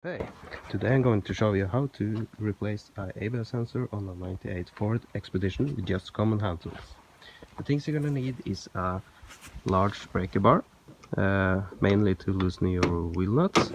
Hey, today I'm going to show you how to replace an ABS sensor on a 98 Ford Expedition with just common hand tools. The things you're gonna need is a large breaker bar, mainly to loosen your wheel nuts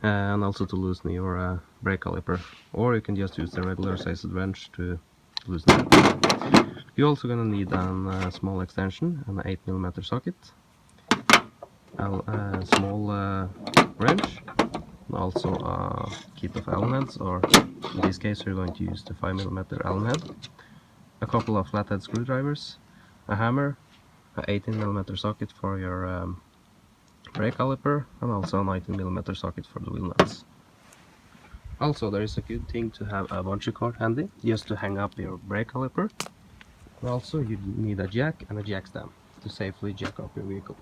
and also to loosen your brake caliper, or you can just use a regular sized wrench to loosen it. You're also gonna need a small extension and an 8mm socket, a small wrench, also a kit of Allen heads, or in this case we're going to use the 5mm Allen head, a couple of flathead screwdrivers, a hammer, a 18mm socket for your brake caliper, and also a 19mm socket for the wheel nuts. Also, there is a good thing to have a bungee cord handy, just to hang up your brake caliper. And also you need a jack and a jack stand to safely jack up your vehicle.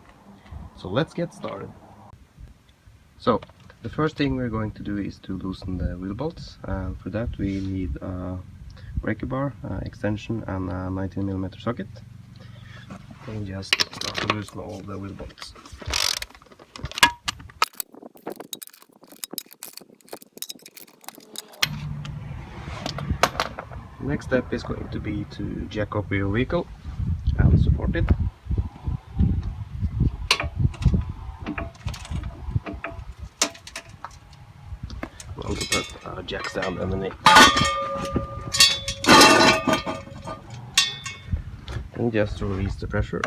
So let's get started. So the first thing we're going to do is to loosen the wheel bolts, and for that we need a breaker bar, extension, and a 19mm socket. And just start to loosen all the wheel bolts. Next step is going to be to jack up your vehicle and support it. Also put a jack stand underneath. And just release the pressure.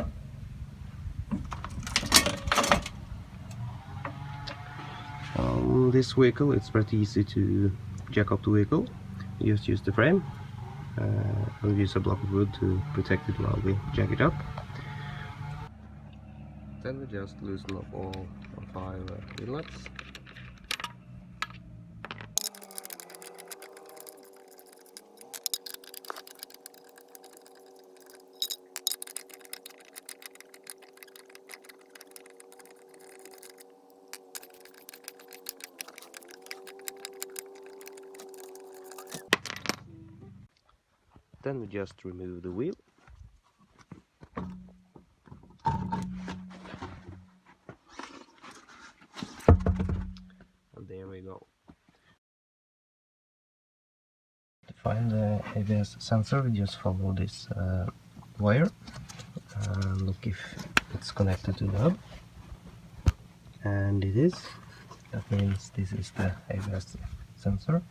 On this vehicle it's pretty easy to jack up the vehicle. You just use the frame and use a block of wood to protect it while we jack it up. Then we just loosen up all 5 wheel nuts. Then we just remove the wheel. And there we go. To find the ABS sensor, we just follow this wire and look if it's connected to the hub. And it is. That means this is the ABS sensor.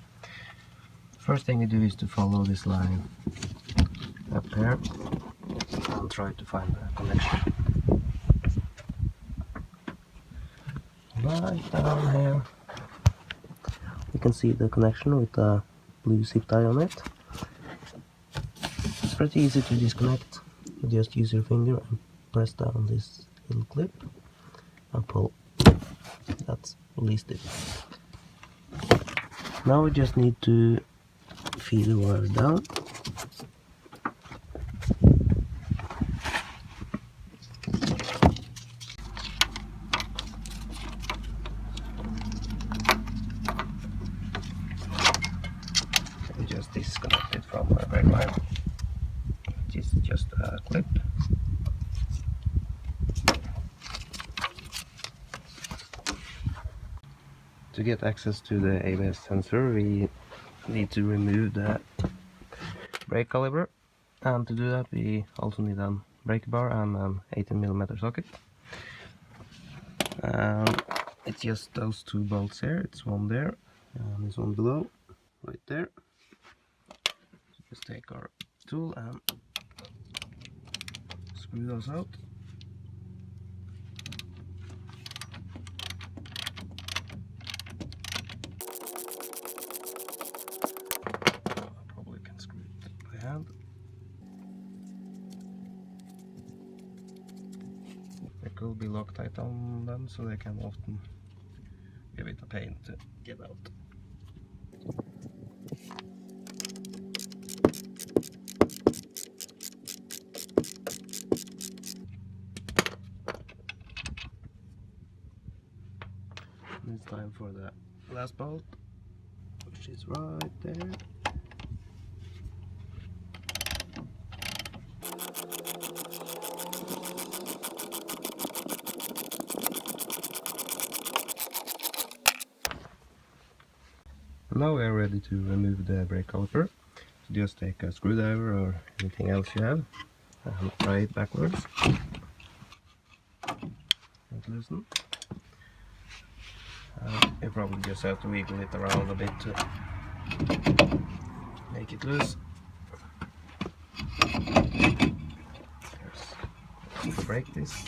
First thing we do is to follow this line up here and try to find the connection. Right down here you can see the connection with the blue zip tie on it. It's pretty easy to disconnect. You just use your finger and press down this little clip and pull. That's released it. Now we just need to feed the wire down. And just disconnect it from the brake line. This is just a clip. To get access to the ABS sensor, we need to remove the brake caliper, and to do that we also need a brake bar and an 18mm socket. It's just those 2 bolts here. It's one there and this one below, right there. So just take our tool and screw those out. Probably can screw it by hand. There could be Loctite on them, so they can often give it a pain to get out. It's time for the last bolt, which is right there. Now we are ready to remove the brake caliper. So just take a screwdriver or anything else you have and try it backwards. And loosen. You probably just have to wiggle it around a bit to make it loose. Let's break this.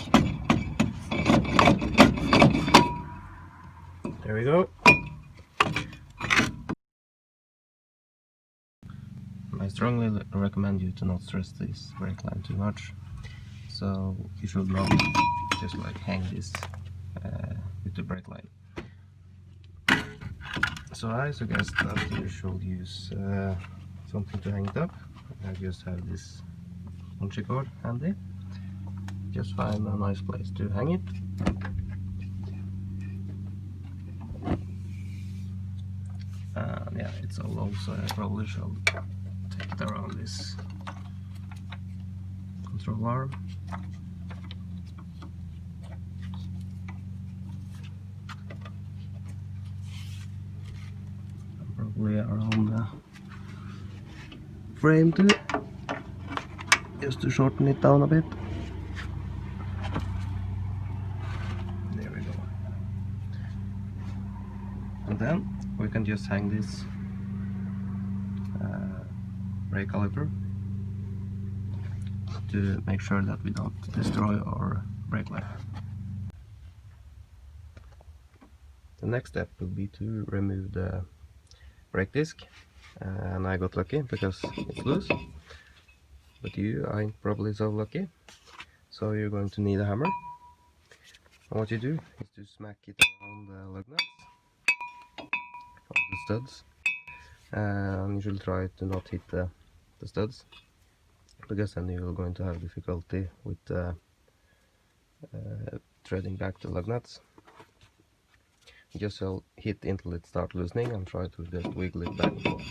There we go. I strongly recommend you to not stress this brake line too much. So you should not just like hang this with the brake line. So I suggest that you should use something to hang it up. I just have this bungee cord handy. Just find a nice place to hang it. And yeah, it's so long, so I probably should take it around this control arm. And probably around the frame too, just to shorten it down a bit. There we go. And then we can just hang this brake caliper to make sure that we don't destroy our brake line. The next step will be to remove the brake disc, and I got lucky because it's loose, but you ain't probably so lucky, so you're going to need a hammer. And what you do is to smack it around the lug nuts or the studs, and you should try to not hit the studs, because then you're going to have difficulty with threading back the lug nuts. Just hit until it starts loosening and try to just wiggle it back and forth.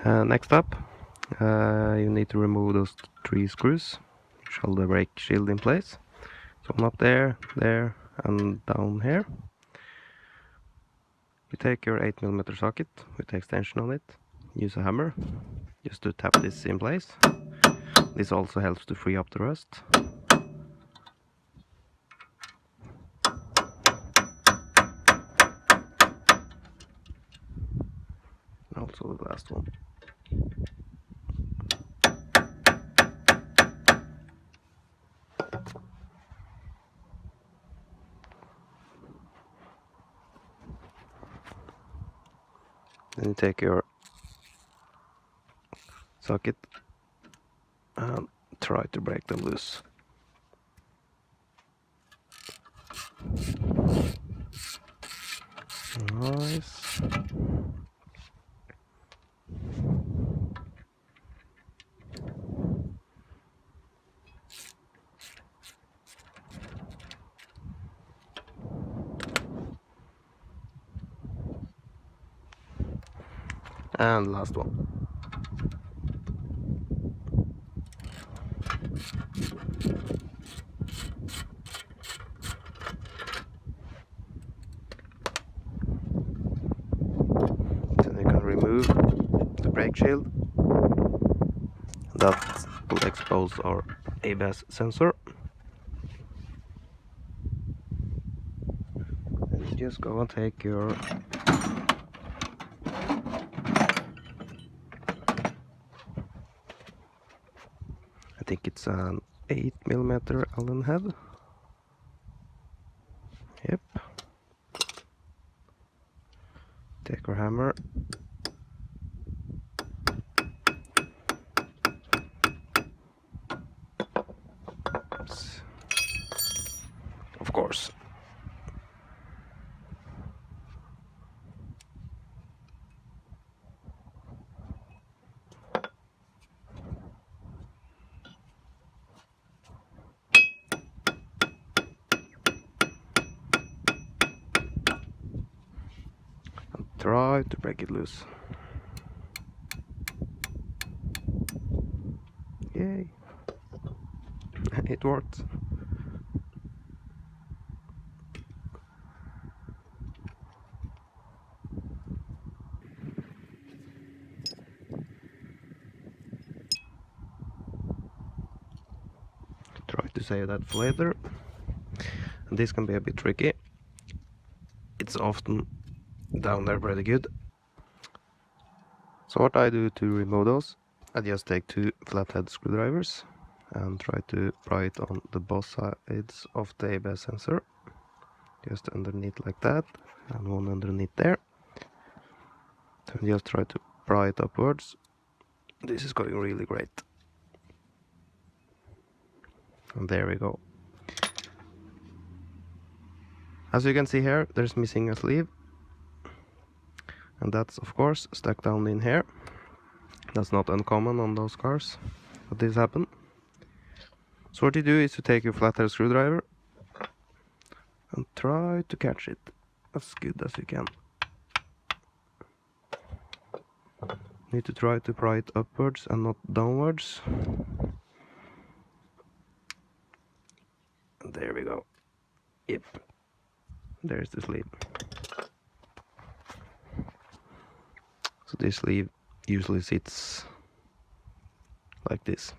Next up, you need to remove those 3 screws which hold the brake shield in place. So one up there, there, and down here. You take your 8mm socket with the extension on it, use a hammer just to tap this in place. This also helps to free up the rust. And also the last one. Then you take your socket and try to break them loose. Nice. And last one. Then you can remove the brake shield. That will expose our ABS sensor. And you just go and take your I think it's an 8mm Allen head. Yep. Take our hammer. Oops. Of course. Try to break it loose. Yay! It worked. try to save that for later. And this can be a bit tricky. It's often down there pretty good. So what I do to remove those, I just take 2 flathead screwdrivers and try to pry it on the both sides of the ABS sensor. Just underneath like that, and one underneath there. Then just try to pry it upwards. This is going really great. And there we go. As you can see here, there's missing a sleeve. And that's of course stuck down in here. That's not uncommon on those cars, but this happened. So what you do is to take your flathead screwdriver and try to catch it as good as you can. Need to try to pry it upwards and not downwards. And there we go. Yep, there's the sleeve. So this sleeve usually sits like this.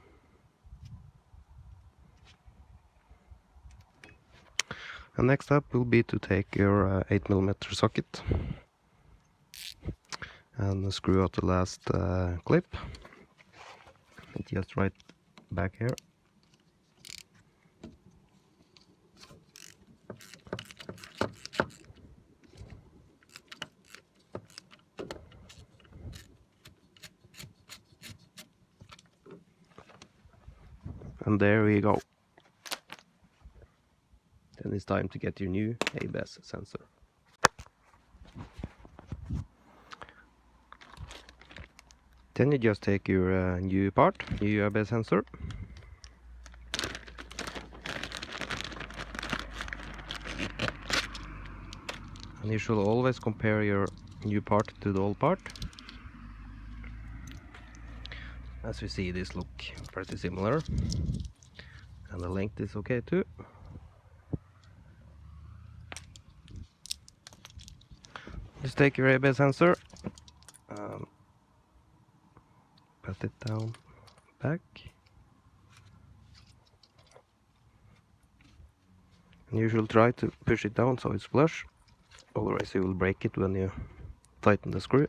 And next up will be to take your 8mm socket and screw out the last clip. It's just right back here. And there we go. Then it's time to get your new ABS sensor. Then you just take your new ABS sensor. And you should always compare your new part to the old part. As we see, these look pretty similar. And the length is okay too. Just take your ABS sensor, pat it down back, and you should try to push it down so it's flush, otherwise you will break it when you tighten the screw.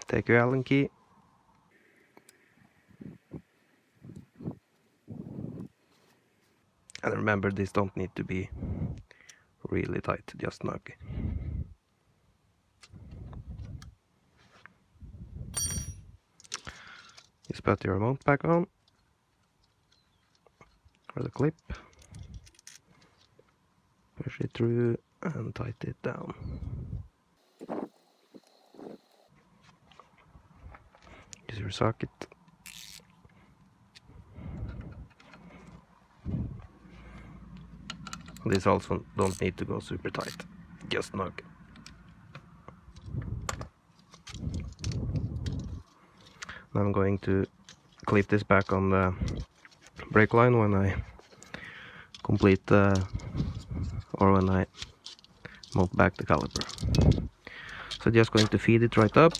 Take your Allen key. And remember, these don't need to be really tight, just snug. Just put your mount back on, or the clip, push it through and tighten it down. Use your socket. This also don't need to go super tight, just snug. Now I'm going to clip this back on the brake line when I complete or when I mount back the caliper. So just going to feed it right up.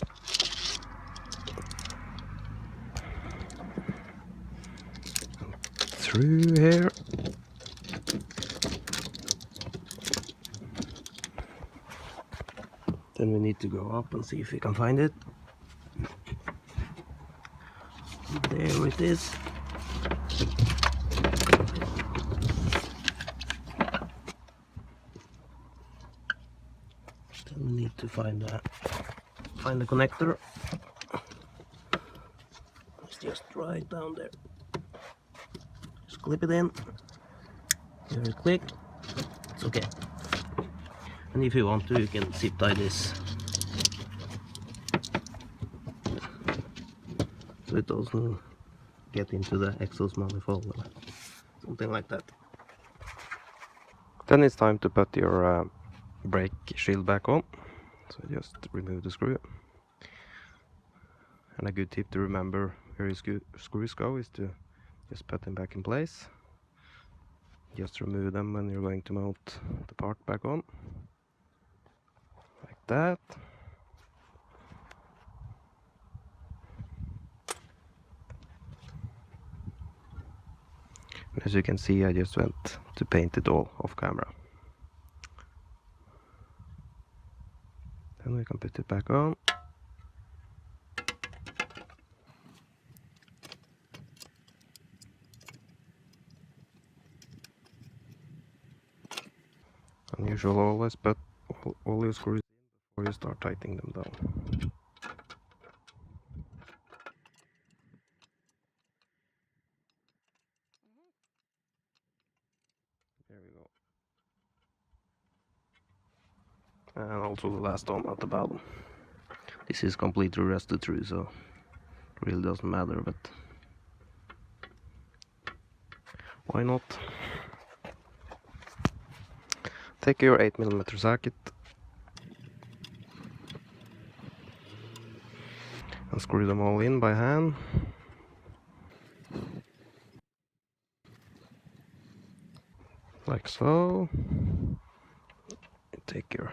Through here. Then we need to go up and see if we can find it. There it is. Then we need to find the connector. It's just right down there. Just clip it in. Very quick. It's okay. And if you want to, you can zip tie this so it doesn't get into the exhaust manifold or something like that. Then it's time to put your brake shield back on. So just remove the screw. And a good tip to remember where your screws go is to just put them back in place. Just remove them when you're going to mount the part back on, like that. And as you can see, I just went to paint it all off camera. Then we can put it back on. And you should always put all your screws in before you start tightening them down. There we go. And also the last one at the bottom. This is completely rusted through, so it really doesn't matter, but why not? Take your 8mm socket and screw them all in by hand. Like so. Take your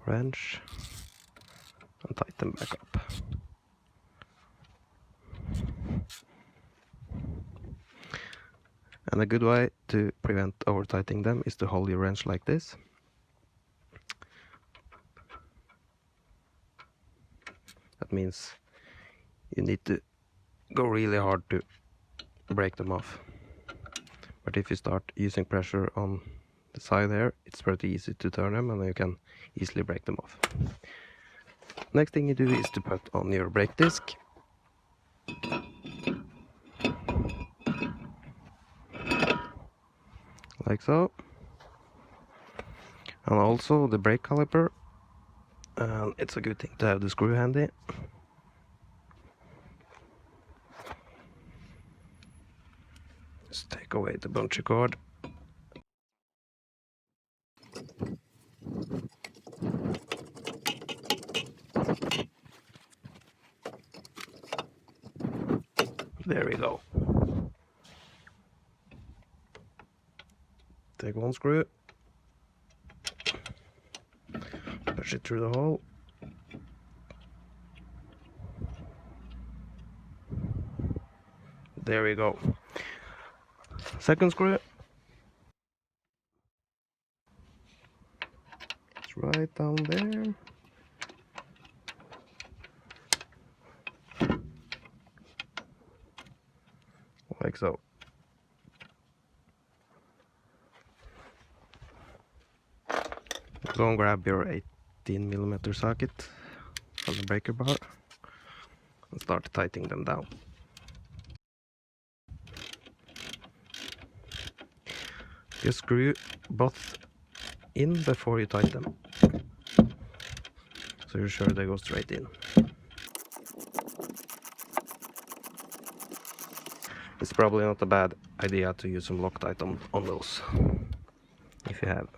wrench and tighten back up. And a good way to prevent over tightening them is to hold your wrench like this. That means you need to go really hard to break them off. But if you start using pressure on the side here, it's pretty easy to turn them and you can easily break them off. Next thing you do is to put on your brake disc. Like so. And also the brake caliper. And it's a good thing to have the screw handy. Just take away the bungee cord. There we go. Take one screw, push it through the hole. There we go. Second screw. It's right down there. Like so. Go and grab your 18mm socket on the breaker bar and start tightening them down. Just screw both in before you tighten them, so you're sure they go straight in. It's probably not a bad idea to use some Loctite on those, if you have.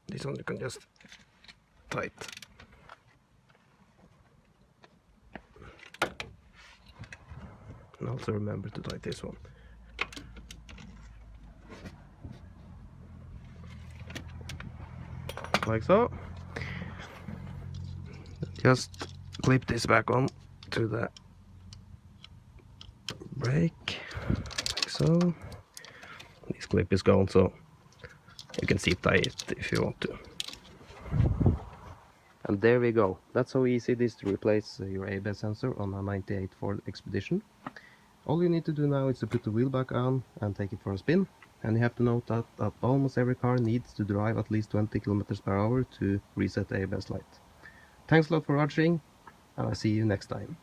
This one you can just tight. And also remember to tight this one. Like so. Just clip this back on to the brake, like so. This clip is gone, so you can zip tie it if you want to. And there we go. That's how easy it is to replace your ABS sensor on a 98 Ford Expedition. All you need to do now is to put the wheel back on and take it for a spin. And you have to note that almost every car needs to drive at least 20 km/h to reset the ABS light. Thanks a lot for watching, and I'll see you next time.